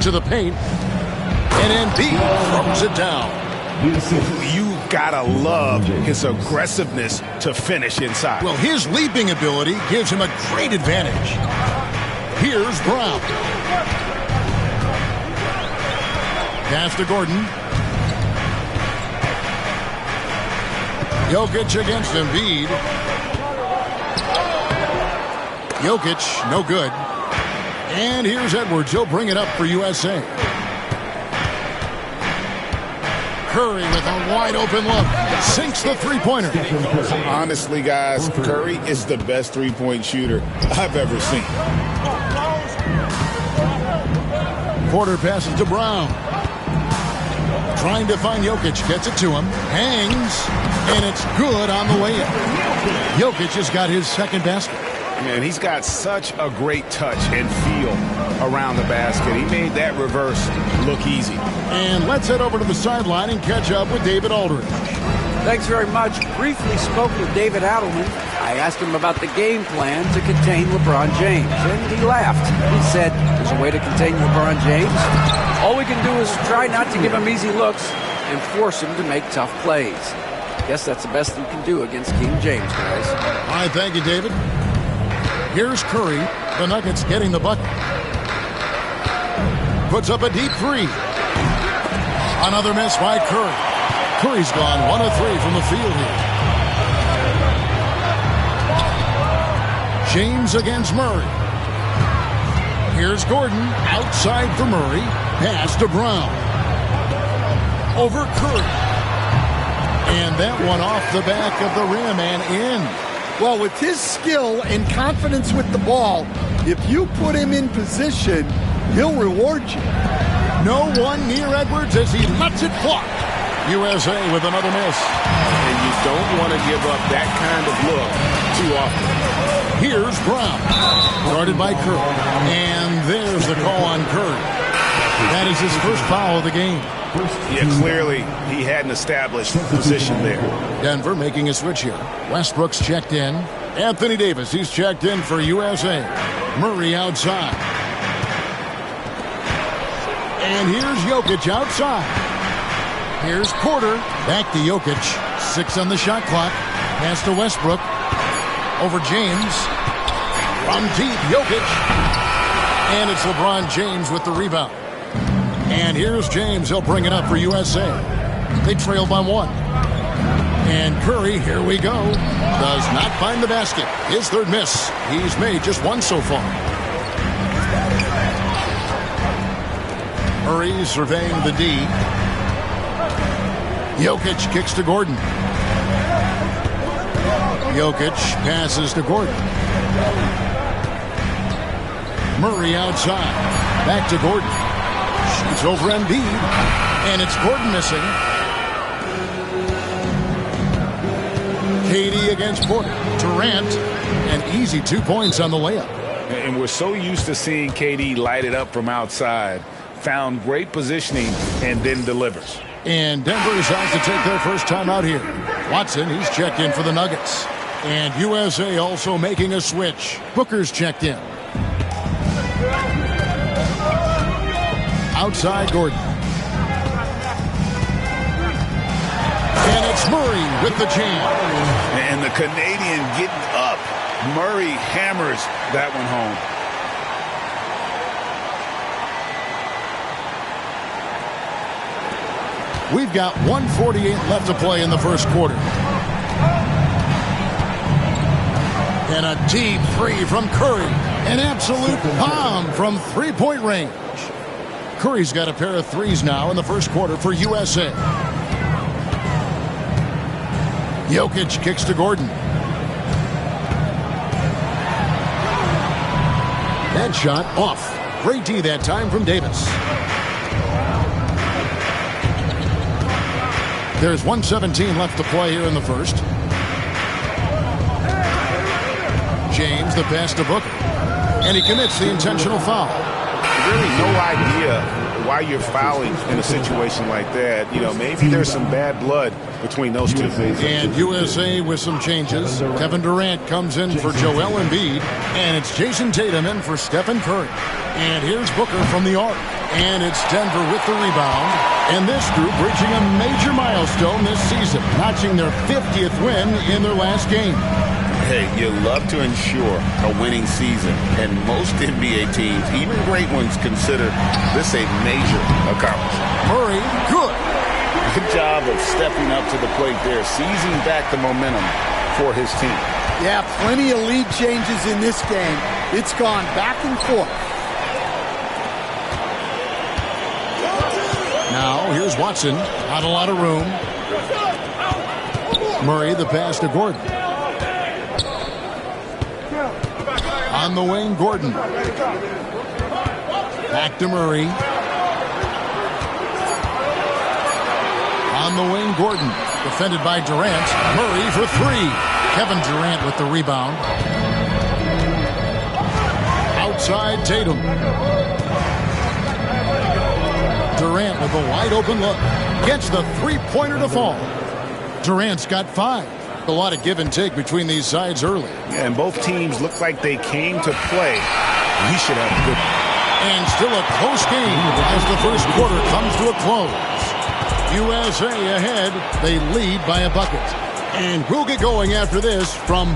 into the paint. And Embiid throws it down. You gotta love his aggressiveness to finish inside. Well, his leaping ability gives him a great advantage. Here's Brown. Pass to Gordon. Jokic against Embiid. Jokic, no good. And here's Edwards. He'll bring it up for USA. Curry with a wide-open look. Sinks the three-pointer. Honestly, guys, Curry is the best three-point shooter I've ever seen. Porter passes to Brown. Trying to find Jokic. Gets it to him. Hangs. And it's good on the layup. Jokic has got his second basket. Man, he's got such a great touch and feel around the basket. He made that reverse look easy. And let's head over to the sideline and catch up with David Aldridge. Thanks very much. Briefly spoke with David Adelman. I asked him about the game plan to contain LeBron James, and he laughed. He said, there's a way to contain LeBron James. All we can do is try not to give him easy looks and force him to make tough plays. Guess that's the best you can do against King James, guys. All right, thank you, David. Here's Curry. The Nuggets getting the bucket. Puts up a deep three. Another miss by Curry. Curry's gone 1 of 3 from the field here. James against Murray. Here's Gordon. Outside for Murray. Pass to Brown. Over Curry. And that one off the back of the rim and in. Well, with his skill and confidence with the ball, if you put him in position, he'll reward you. No one near Edwards as he lets it fly. USA with another miss. And you don't want to give up that kind of look too often. Here's Brown. Guarded by Curry. And there's the call on Curry. That is his first foul of the game. Yeah, clearly he hadn't established position there. Denver making a switch here. Westbrook's checked in. Anthony Davis, he's checked in for USA. Murray outside. And here's Jokic outside. Here's Porter. Back to Jokic. 6 on the shot clock. Pass to Westbrook. Over James. From deep, Jokic. And it's LeBron James with the rebound. And here's James. He'll bring it up for USA. They trail by 1. And Curry, here we go, does not find the basket. His third miss. He's made just 1 so far. Murray surveying the D. Jokic kicks to Gordon. Jokic passes to Gordon. Murray outside. Back to Gordon. Shoots over Embiid. And it's Gordon missing. KD against Porter. Durant. An easy 2 points on the layup. And we're so used to seeing KD light it up from outside. Found great positioning and then delivers. And Denver is out to take their first time out here. Watson, he's checked in for the Nuggets. And USA also making a switch. Booker's checked in. Outside Gordon. And it's Murray with the jam. And the Canadian getting up. Murray hammers that one home. We've got 1:48 left to play in the first quarter. And a deep three from Curry. An absolute bomb from three-point range. Curry's got a pair of threes now in the first quarter for USA. Jokic kicks to Gordon. That shot off. Great D that time from Davis. There's 1:17 left to play here in the first. James, the pass to Booker. And he commits the intentional foul. Really no idea why you're fouling in a situation like that. You know, maybe there's some bad blood between those two. And USA with some changes. Kevin Durant comes in for Joel Embiid. And it's Jason Tatum in for Stephen Curry. And here's Booker from the arc. And it's Denver with the rebound. And this group reaching a major milestone this season, notching their 50th win in their last game. Hey, you love to ensure a winning season, and most NBA teams, even great ones, consider this a major accomplishment. Murray, good. Good job of stepping up to the plate there, seizing back the momentum for his team. Yeah, plenty of lead changes in this game. It's gone back and forth. Now, here's Watson. Not a lot of room. Murray, the pass to Gordon. On the wing, Gordon. Back to Murray. On the wing, Gordon. Defended by Durant. Murray for three. Kevin Durant with the rebound. Outside Tatum. Durant with a wide open look. Gets the three-pointer to fall. Durant's got 5. A lot of give and take between these sides early. Yeah, and both teams look like they came to play. We should have a good one. And still a close game as the first quarter comes to a close. USA ahead. They lead by a bucket. And we'll get going after this from...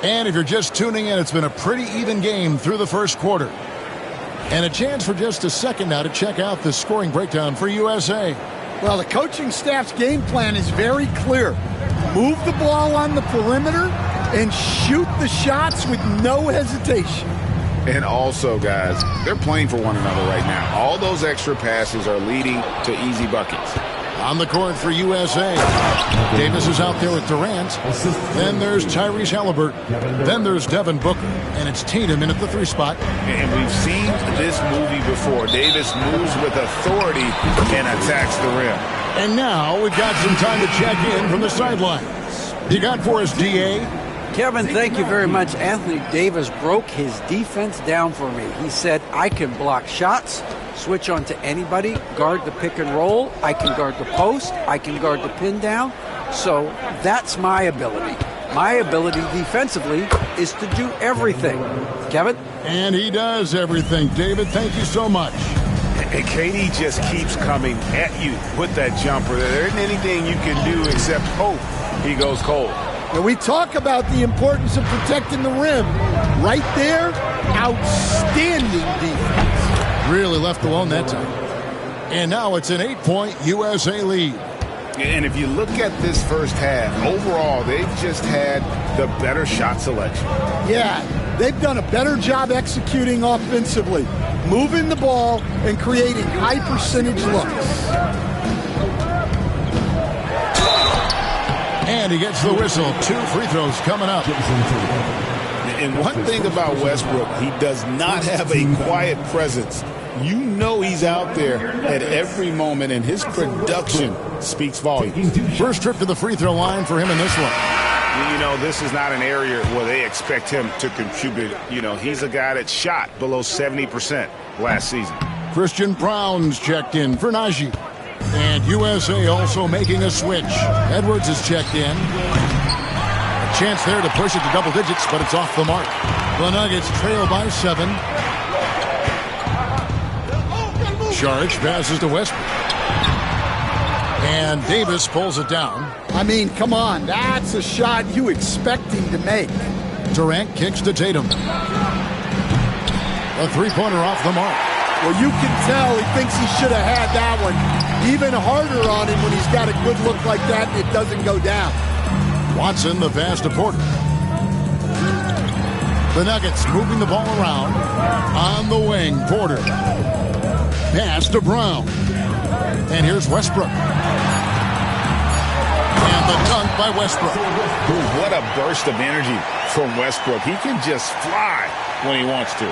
And if you're just tuning in, it's been a pretty even game through the first quarter. And a chance for just a second now to check out the scoring breakdown for USA. Well, the coaching staff's game plan is very clear. Move the ball on the perimeter and shoot the shots with no hesitation. And also, guys, they're playing for one another right now. All those extra passes are leading to easy buckets. On the court for USA. Davis is out there with Durant. Then there's Tyrese Halliburton. Then there's Devin Booker. And it's Tatum in at the 3 spot. And we've seen this movie before. Davis moves with authority and attacks the rim. And now we've got some time to check in from the sidelines. You got for us, D.A.? Kevin, thank you very much. Anthony Davis broke his defense down for me. He said, I can block shots, switch on to anybody, guard the pick and roll, I can guard the post, I can guard the pin down. So that's my ability. My ability defensively is to do everything. Kevin? And he does everything. David, thank you so much. And KD just keeps coming at you with that jumper. There isn't anything you can do except hope he goes cold. Now we talk about the importance of protecting the rim. Right there, outstanding defense. Really left alone that time. And now it's an 8-point USA lead. And if you look at this first half, overall, they've just had the better shot selection. Yeah, they've done a better job executing offensively, moving the ball and creating high percentage looks. And he gets the whistle. 2 free throws coming up. And one thing about Westbrook, he does not have a quiet presence. You know he's out there at every moment, and his production speaks volumes. First trip to the free throw line for him in this one. You know, this is not an area where they expect him to contribute. You know, he's a guy that shot below 70% last season. Christian Brown's checked in for Najee. And USA also making a switch. Edwards is checked in. A chance there to push it to double digits, but it's off the mark. The Nuggets trail by 7. Charge passes to Westbrook. And Davis pulls it down. I mean, come on. That's a shot you expect him to make. Durant kicks to Tatum. A three-pointer off the mark. Well, you can tell he thinks he should have had that one. Even harder on him when he's got a good look like that and it doesn't go down. Watson, the pass to Porter. The Nuggets moving the ball around. On the wing, Porter. Pass to Brown. And here's Westbrook. And the dunk by Westbrook. What a burst of energy from Westbrook. He can just fly when he wants to.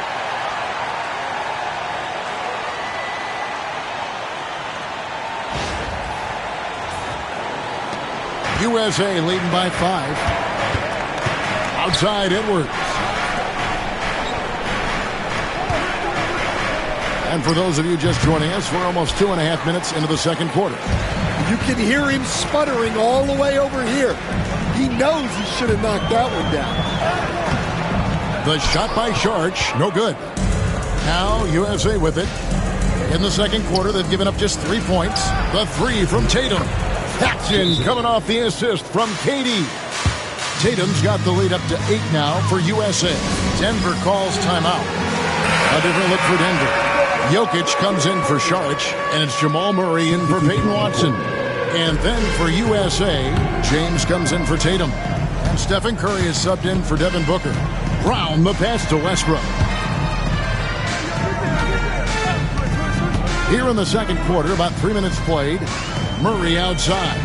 USA leading by 5. Outside Edwards. And for those of you just joining us, we're almost 2.5 minutes into the second quarter. You can hear him sputtering all the way over here. He knows he should have knocked that one down. The shot by Sharch, no good. Now USA with it. In the second quarter, they've given up just 3 points. The three from Tatum. That's in, coming off the assist from KD. Tatum's got the lead up to 8 now for USA. Denver calls timeout. A different look for Denver. Jokic comes in for Sharch, and it's Jamal Murray in for Peyton Watson. And then for USA, James comes in for Tatum. And Stephen Curry is subbed in for Devin Booker. Brown, the pass to Westbrook. Here in the second quarter, about 3 minutes played. Murray outside.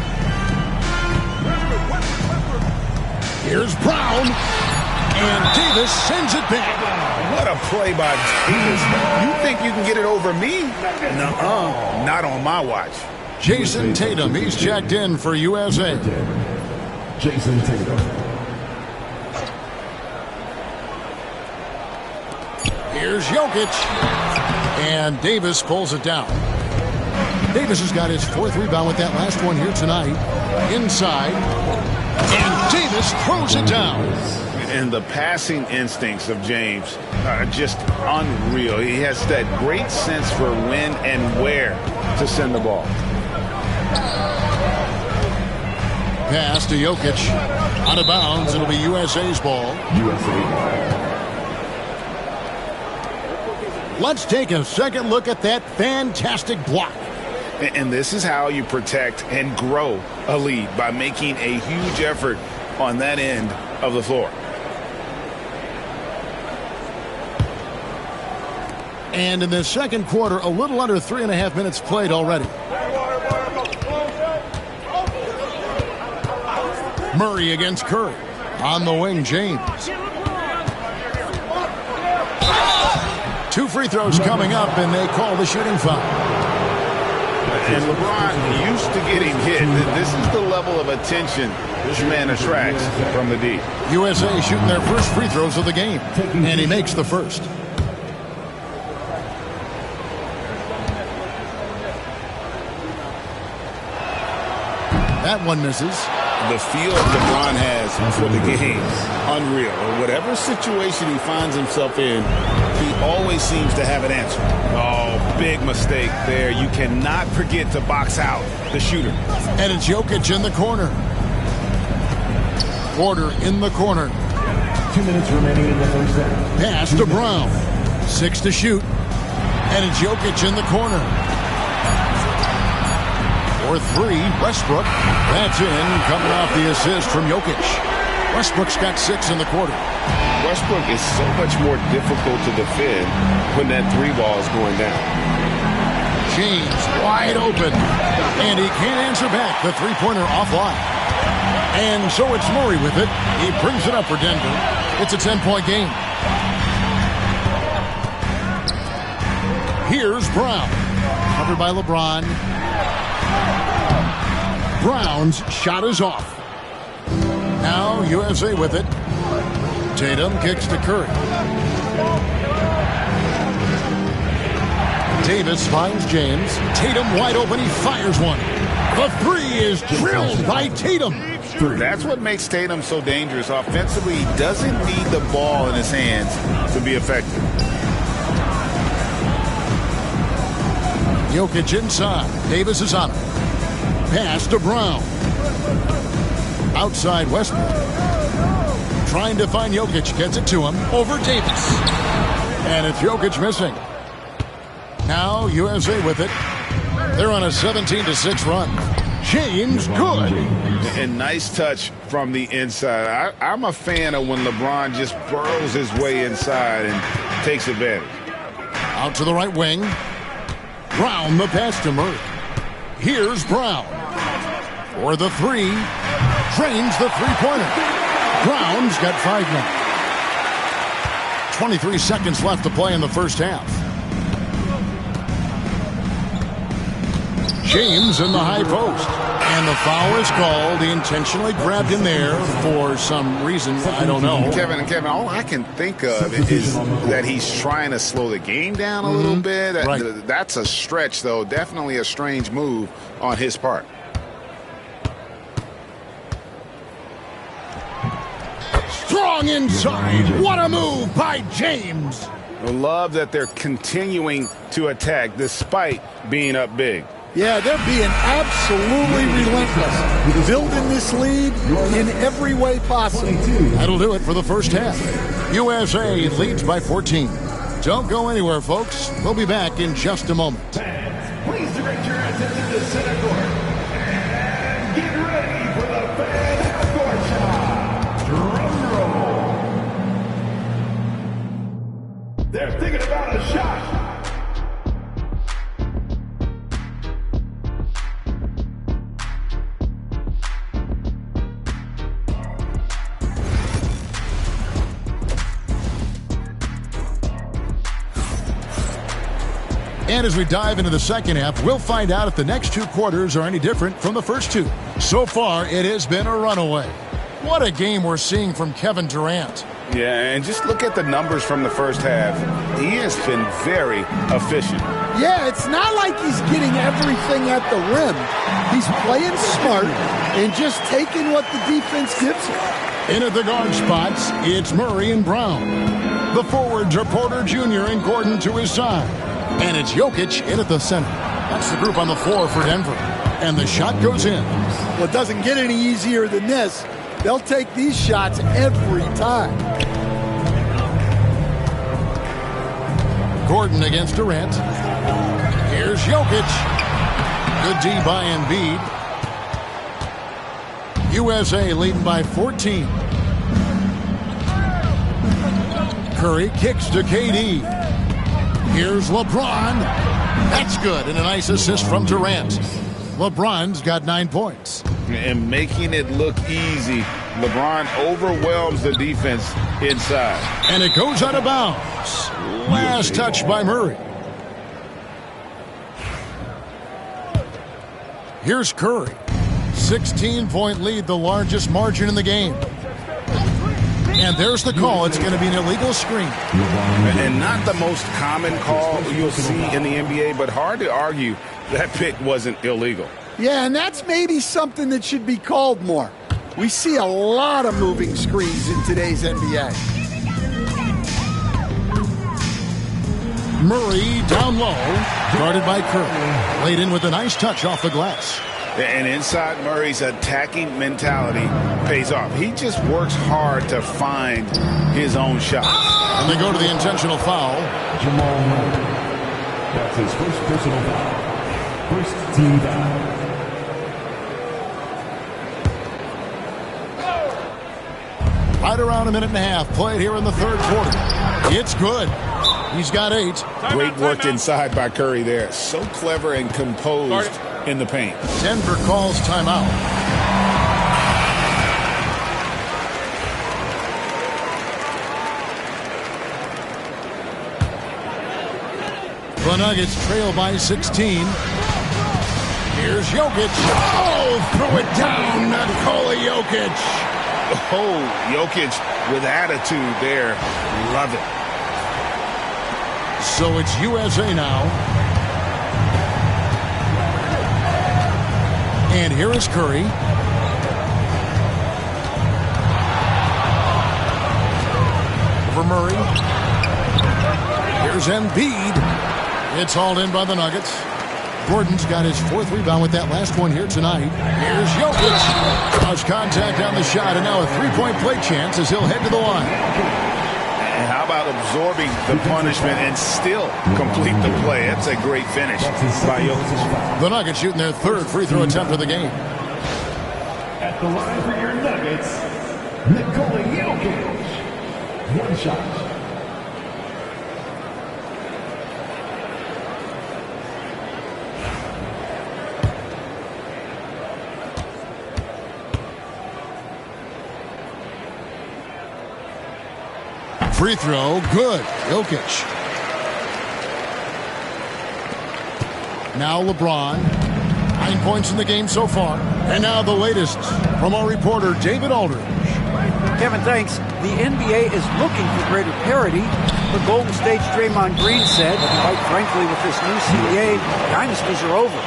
Here's Brown. And Davis sends it back. What a play by Davis. You think you can get it over me? Nuh-uh. Not on my watch. Jason Tatum, he's checked in for USA. Jason Tatum. Here's Jokic. And Davis pulls it down. Davis has got his 4th rebound with that last one here tonight. Inside. And Davis throws it down. And the passing instincts of James are just unreal. He has that great sense for when and where to send the ball. Pass to Jokic. Out of bounds. It'll be USA's ball. USA. Let's take a second look at that fantastic block. And this is how you protect and grow a lead, by making a huge effort on that end of the floor. And in the second quarter, a little under 3.5 minutes played already. Murray against Curry. On the wing, James. 2 free throws coming up, and they call the shooting foul. And LeBron used to getting hit. This is the level of attention this man attracts from the D. USA shooting their first free throws of the game, and he makes the first. That one misses. The feel LeBron has for the game, unreal. Whatever situation he finds himself in, he always seems to have an answer. Oh, big mistake there. You cannot forget to box out the shooter. And it's Jokic in the corner. Porter in the corner. 2 minutes remaining in the first half. Pass to Brown. 6 to shoot. And it's Jokic in the corner. For 3, Westbrook. That's in, coming off the assist from Jokic. Westbrook's got 6 in the quarter. Westbrook is so much more difficult to defend when that 3 ball is going down. James wide open. And he can't answer back. The 3-pointer offline. And so it's Murray with it. He brings it up for Denver. It's a 10-point game. Here's Brown. Covered by LeBron. Brown's shot is off. Now USA with it. Tatum kicks to Curry. Davis finds James. Tatum wide open. He fires one. The 3 is drilled by Tatum. That's what makes Tatum so dangerous. Offensively, he doesn't need the ball in his hands to be effective. Jokic inside. Davis is on it. Pass to Brown. Outside Westbrook. Trying to find Jokic. Gets it to him. Over Davis. And it's Jokic missing. Now USA with it. They're on a 17-6 run. James good. And nice touch from the inside. I'm a fan of when LeBron just burrows his way inside and takes advantage. Out to the right wing. Brown the pass to Murray. Here's Brown. For the 3. Drains the 3-pointer. Brown's got 5 now. 23 seconds left to play in the first half. James in the high post. And the foul is called. He intentionally grabbed him there for some reason. I don't know. Kevin, all I can think of is that he's trying to slow the game down a little bit. Right. That's a stretch, though. Definitely a strange move on his part. Strong Long inside. What a move by James. I love that they're continuing to attack despite being up big. Yeah, they're being absolutely relentless, building this lead in every way possible. That'll do it for the first half. USA leads by 14. Don't go anywhere, folks. We'll be back in just a moment. Please direct your attention to center court. And get ready for the fan half-court shot. Drum roll. They're thinking about a shot. And as we dive into the second half, we'll find out if the next two quarters are any different from the first two. So far, it has been a runaway. What a game we're seeing from Kevin Durant. Yeah, and just look at the numbers from the first half. He has been very efficient. Yeah, it's not like he's getting everything at the rim. He's playing smart and just taking what the defense gives him. In at the guard spots, it's Murray and Brown. The forwards are Porter Jr. and Gordon to his side. And it's Jokic in at the center. That's the group on the floor for Denver. And the shot goes in. Well, it doesn't get any easier than this. They'll take these shots every time. Gordon against Durant. Here's Jokic. Good D by Embiid. USA leading by 14. Curry kicks to KD. Here's LeBron. That's good, and a nice assist from Durant. LeBron's got 9 points. And making it look easy, LeBron overwhelms the defense inside. And it goes out of bounds. Last touch by Murray. Here's Curry. 16-point lead, the largest margin in the game. And there's the call. It's going to be an illegal screen. And not the most common call you'll see in the NBA, but hard to argue that pick wasn't illegal. Yeah, and that's maybe something that should be called more. We see a lot of moving screens in today's NBA. Murray down low, guarded by Curry. Laid in with a nice touch off the glass. And inside Murray's attacking mentality pays off. He just works hard to find his own shot. And they go to the intentional foul. Jamal Murray. That's his first personal foul. First team foul. Right around a minute and a half played here in the third quarter. It's good. He's got 8. Great work inside by Curry there. So clever and composed in the paint. Denver calls timeout. The Nuggets trail by 16. Here's Jokic. Oh, throw it down, Nikola Jokic. Oh, Jokic with attitude there. Love it. So it's USA now. And here is Curry. Over Murray. Here's Embiid. It's hauled in by the Nuggets. Gordon's got his 4th rebound with that last one here tonight. Here's Jokic. Draws contact on the shot, and now a 3-point play chance as he'll head to the line. And how about absorbing the punishment and still complete the play? That's a great finish by Jokic. The Nuggets shooting their 3rd free throw attempt of the game. At the line for your Nuggets, Nikola Jokic. 1 shot. Free throw, good. Jokic. Now LeBron. 9 points in the game so far. And now the latest from our reporter, David Aldridge. Kevin, thanks. The NBA is looking for greater parity. The Golden State's Draymond Green said, quite frankly, with this new CBA, dynasties are over.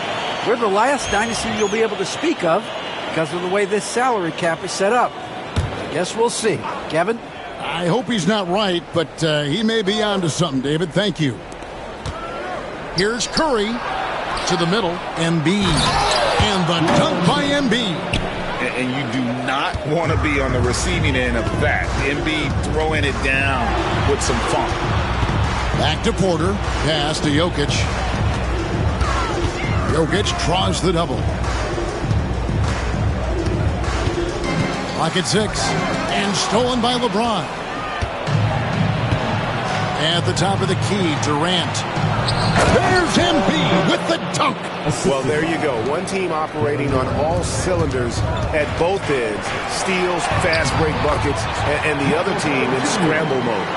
We're the last dynasty you'll be able to speak of because of the way this salary cap is set up. I guess we'll see. Kevin? I hope he's not right, but he may be onto something, David. Thank you. Here's Curry to the middle. Embiid. And the dunk by Embiid. And you do not want to be on the receiving end of that. Embiid throwing it down with some funk. Back to Porter. Pass to Jokic. Jokic draws the double. Clock at 6. And stolen by LeBron. At the top of the key, Durant. There's Embiid with the dunk. Well, there you go. One team operating on all cylinders at both ends. Steals, fast break buckets, and the other team in scramble mode.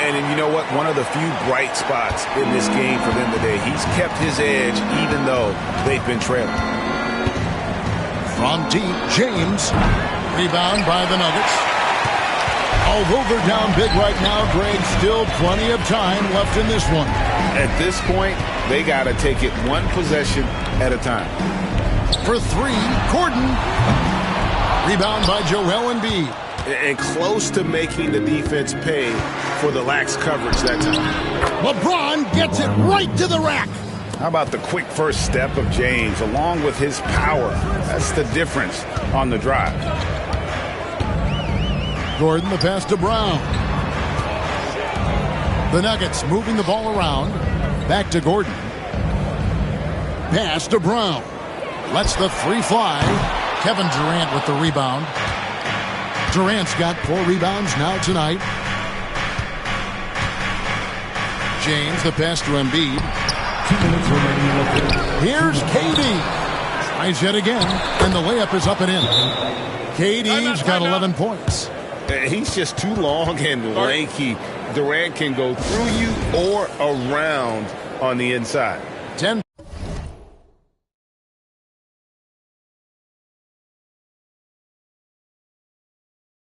And you know what? One of the few bright spots in this game for them today. He's kept his edge even though they've been trailing. From deep, James. Rebound by the Nuggets. Although they're down big right now, Greg, still plenty of time left in this one. At this point, they got to take it one possession at a time. For 3, Gordon. Rebound by Joel Embiid. And close to making the defense pay for the lax coverage that time. LeBron gets it right to the rack. How about the quick first step of James, along with his power? That's the difference on the drive. Gordon, the pass to Brown. The Nuggets moving the ball around. Back to Gordon. Pass to Brown. Lets the 3 fly. Kevin Durant with the rebound. Durant's got 4 rebounds now tonight. James, the pass to Embiid. 2 minutes remaining. Here's KD. Tries yet again, and the layup is up and in. KD's got 11 points. He's just too long and lanky. Durant can go through you or around on the inside. 10